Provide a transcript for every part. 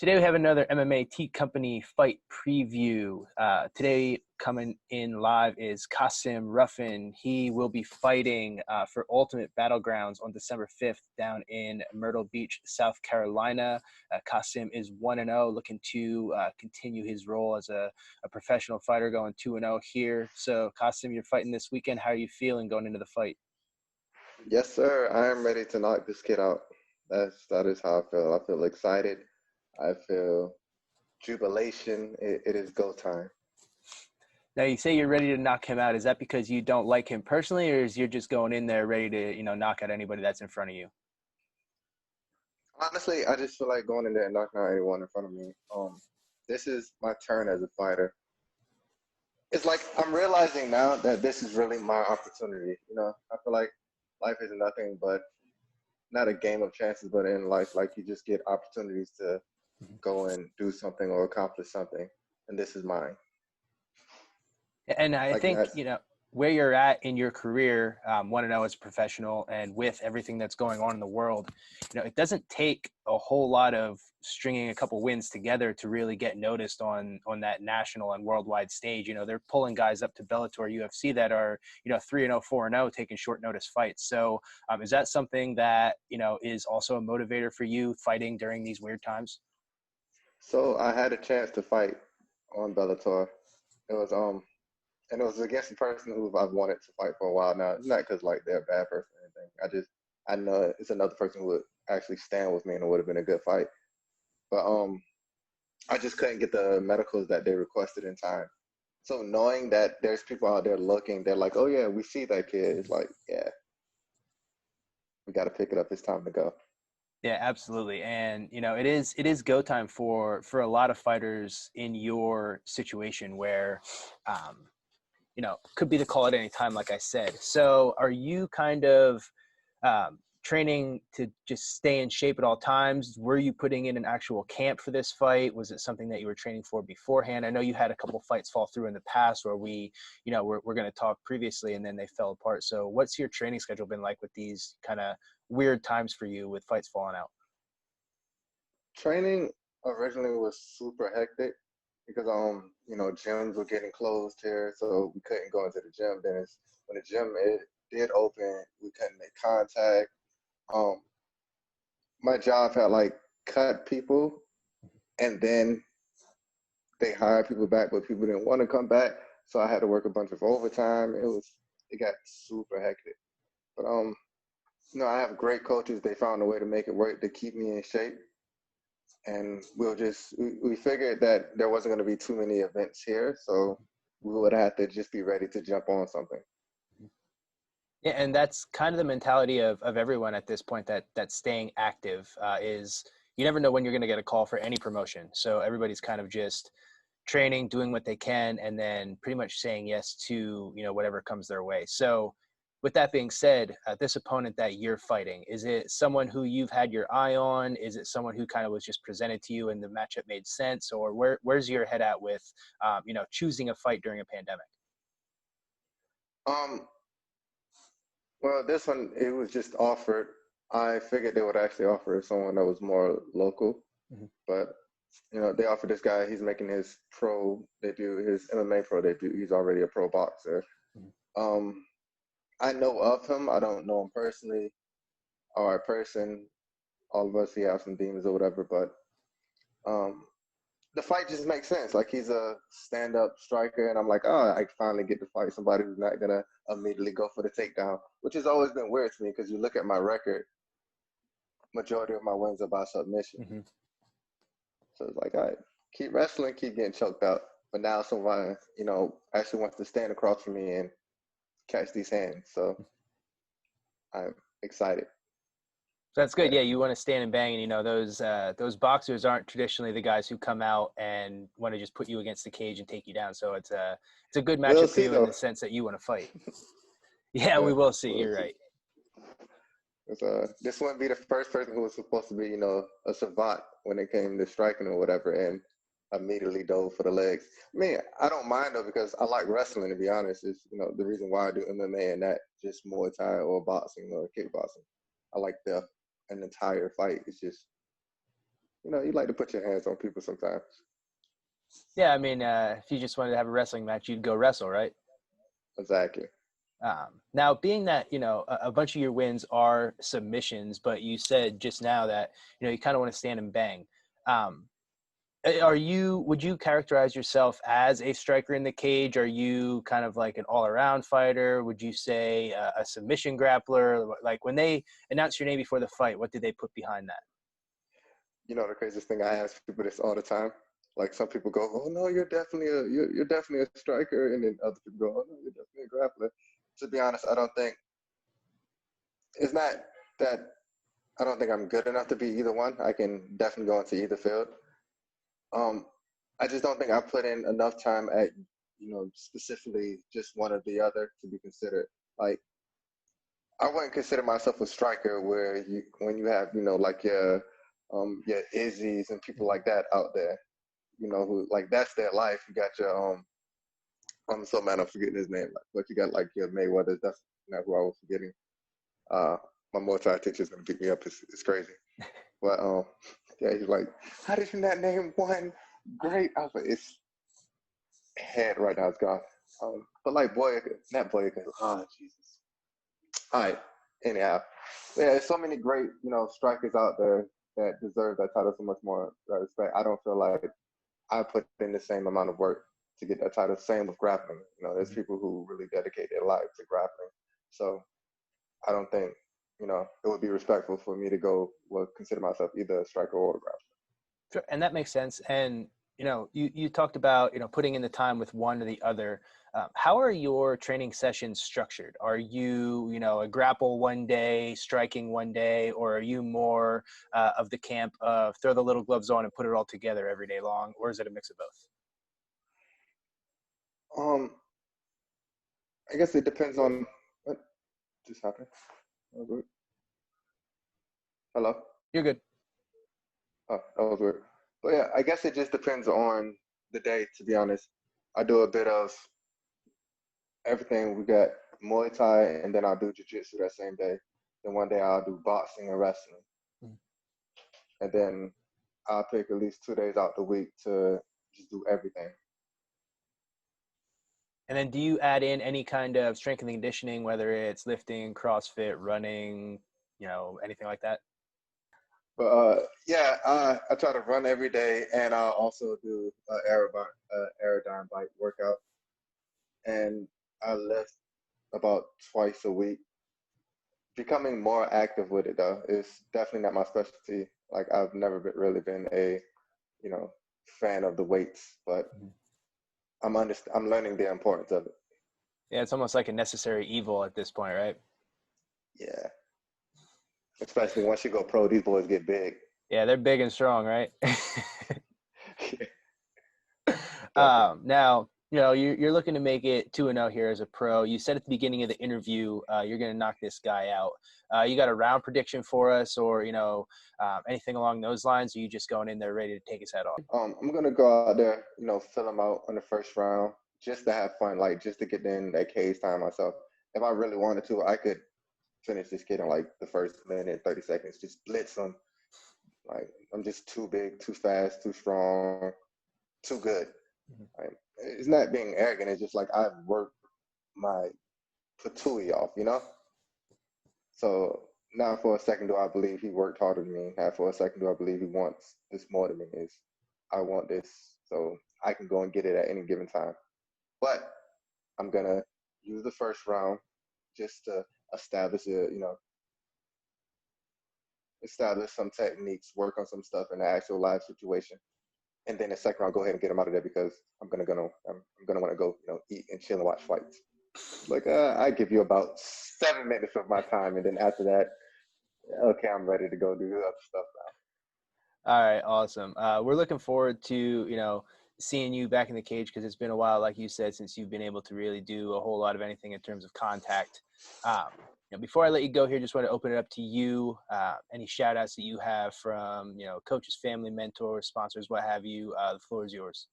Today we have another MMA Teat Company fight preview. Today coming in live is Kasim Ruffin. He will be fighting for Ultimate Battlegrounds on December 5th down in Myrtle Beach, South Carolina. Kasim is 1-0, looking to continue his role as a professional fighter, going 2-0 here. So Kasim, you're fighting this weekend. How are you feeling going into the fight? Yes, sir. I am ready to knock this kid out. That is how I feel. I feel excited. I feel jubilation. It is go time. Now you say you're ready to knock him out. Is that because you don't like him personally, or is you're just going in there ready to, knock out anybody that's in front of you? Honestly, I just feel like going in there and knocking out anyone in front of me. This is my turn as a fighter. It's like I'm realizing now that this is really my opportunity. I feel like life is nothing but not a game of chances, but in life, like you just get opportunities to go and do something or accomplish something, and this is mine. And I Like think, that's where you're at in your career, 1-0 as a professional, and with everything that's going on in the world, it doesn't take a whole lot of stringing a couple wins together to really get noticed on that national and worldwide stage. They're pulling guys up to Bellator, UFC that are, 3-0, 4-0, taking short notice fights. So is that something that, is also a motivator for you fighting during these weird times? so. I had a chance to fight on Bellator. It was and it was against a person who I've wanted to fight for a while now. It's not because like they're a bad person or anything. I know it's another person who would actually stand with me and it would have been a good fight. But I just couldn't get the medicals that they requested in time. So knowing that there's people out there looking, they're like, oh yeah, we see that kid. It's like, yeah, we got to pick it up. It's time to go. Yeah, absolutely. And it is go time for a lot of fighters in your situation where could be the call at any time, like I said. So are you kind of training to just stay in shape at all times? Were you putting in an actual camp for this fight? Was it something that you were training for beforehand? I know you had a couple fights fall through in the past where we're going to talk previously and then they fell apart. So what's your training schedule been like with these kind of weird times for you with fights falling out? Training originally was super hectic because gyms were getting closed here, so we couldn't go into the gym. When the gym did open, we couldn't make contact. Um, my job had like cut people, and then they hired people back, but people didn't want to come back, so I had to work a bunch of overtime. It got super hectic, but I have great coaches. They found a way to make it work to keep me in shape. And we figured that there wasn't going to be too many events here, so we would have to just be ready to jump on something. Yeah, and that's kind of the mentality of everyone at this point, that staying active is you never know when you're going to get a call for any promotion. So everybody's kind of just training, doing what they can, and then pretty much saying yes to whatever comes their way. So with that being said, this opponent that you're fighting, is it someone who you've had your eye on? Is it someone who kind of was just presented to you and the matchup made sense? Or where's your head at with choosing a fight during a pandemic? Um, well, this one it was just offered. I figured they would actually offer someone that was more local, Mhm. but they offered this guy. He's making his pro debut, his MMA pro debut. He's already a pro boxer. Mhm. Um, I know of him. I don't know him personally or a person. All of us, we have some demons or whatever, but um, the fight just makes sense. Like he's a stand-up striker, and I'm like, oh, I finally get to fight somebody who's not gonna immediately go for the takedown, which has always been weird to me because you look at my record, majority of my wins are by submission. Mhm. So it's like, all right, keep wrestling, keep getting choked out. But now someone, actually wants to stand across from me and catch these hands. So I'm excited. So that's good. Yeah, Yeah, you want to stand and bang, and those boxers aren't traditionally the guys who come out and want to just put you against the cage and take you down. So it's a good we'll matchup for see you in though. the sense that you want to fight. Yeah, we Yeah, will see. we'll You're see. right. This wouldn't be the first person who was supposed to be, a savant when it came to striking or whatever, and immediately dove for the legs. I mean, I don't mind though because I like wrestling. To be honest, is the reason why I do MMA and not just Muay Thai or boxing or kickboxing. I like an entire fight. It's just You like to put your hands on people sometimes. Yeah, I mean, if you just wanted to have a wrestling match, you'd go wrestle, right? Exactly. Now, being that a bunch of your wins are submissions, but you said just now that you kind of want to stand and bang. Um, would you characterize yourself as a striker in the cage? Are you kind of like an all-around fighter? Would you say a submission grappler? Like when they announce your name before the fight, what did they put behind that? The craziest thing, I ask people this all the time. Like some people go, "Oh no, you're definitely a striker," and then other people go, "Oh no, you're definitely a grappler." To be honest, I don't think it's not that I don't think I'm good enough to be either one. I can definitely go into either field. Um, I just don't think I put in enough time at specifically just one or the other to be considered. Like I wouldn't consider myself a striker where when you have like your Izzy's and people like that out there, who like that's their life. You got your I'm so mad I'm forgetting his name, but you got like your Mayweather's. That's not who I was forgetting. Uh, my Muay teacher's gonna beat me up. It's crazy. But yeah, he's like, how did you not name one great? I was like, it's head right now. It's gone. But like not Boyka. Oh Jesus. All right. Anyhow, yeah, there's so many great strikers out there that deserve that title so much more respect. I don't feel like I put in the same amount of work to get that title. Same with grappling. There's people who really dedicate their life to grappling. So I don't think it would be respectful for me to consider myself either a striker or a grappler. Sure, and that makes sense. And you talked about putting in the time with one or the other. How are your training sessions structured? Are you a grapple one day, striking one day, or are you more of the camp of throw the little gloves on and put it all together every day long, or is it a mix of both? I guess it depends on what just happened. Hello. You're good. Oh, that was weird. But yeah, I guess it just depends on the day. To be honest, I do a bit of everything. We got Muay Thai, and then I'll do Jiu-Jitsu that same day. Then one day I'll do boxing and wrestling, Mm. and then I'll pick at least 2 days out the week to just do everything. And then do you add in any kind of strength and conditioning, whether it's lifting, CrossFit, running, anything like that? But yeah, I try to run every day, and I'll also do aerodyne bike workout, and I lift about twice a week. Becoming more active with it though is definitely not my specialty. Like I've never really been a you know fan of the weights, but Mhm. I'm learning the importance of it. Yeah, it's almost like a necessary evil at this point, right? Yeah, especially once you go pro, these boys get big. Yeah, they're big and strong, right? Definitely. Now, you're looking to make it 2-0 here as a pro. You said at the beginning of the interview, you're going to knock this guy out. You got a round prediction for us, or anything along those lines? Or are you just going in there ready to take his head off? I'm gonna go out there, fill him out on the first round just to have fun, like just to get in that cage time myself. If I really wanted to, I could finish this kid in like the first minute, 30 seconds, just blitz him. Like I'm just too big, too fast, too strong, too good. Mhm. Like, it's not being arrogant. It's just like I've worked my patooey off. So now for a second do I believe he worked harder than me. Now for a second do I believe he wants this more than me. Is I want this, so I can go and get it at any given time. But I'm gonna use the first round just to establish establish some techniques, work on some stuff in the actual live situation. And then the second round, go ahead and get him out of there because I'm gonna want to go, eat and chill and watch fights. Like I give you about 7 minutes of my time, and then after that, okay, I'm ready to go do other stuff All right, awesome. We're looking forward to seeing you back in the cage because it's been a while, like you said, since you've been able to really do a whole lot of anything in terms of contact. Before I let you go here, just want to open it up to you. Any shout outs that you have from coaches, family, mentors, sponsors, what have you. The floor is yours.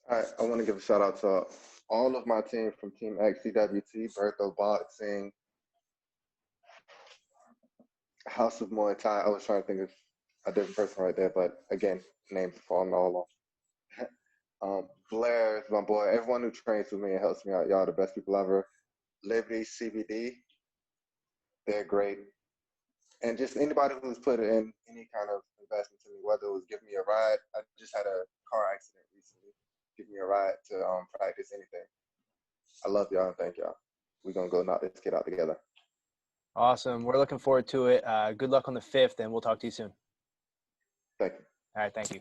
now. All right, I want to give a shout out to all of my team from Team XCWT, Bertho Boxing, House of Muay Thai. I was trying to think of a different person right there. But again, names falling all off. Blair is my boy. Everyone who trains with me and helps me out, y'all the best people ever. Liberty CBD, they're great. And just anybody who's put in any kind of investment to me, whether it was giving me a ride. I just had a car accident recently. Give me a ride to practice anything. I love y'all and thank y'all. We're gonna go knock this kid out together. Awesome. We're looking forward to it. Good luck on the 5th, and we'll talk to you soon. Thank you. All right. Thank you.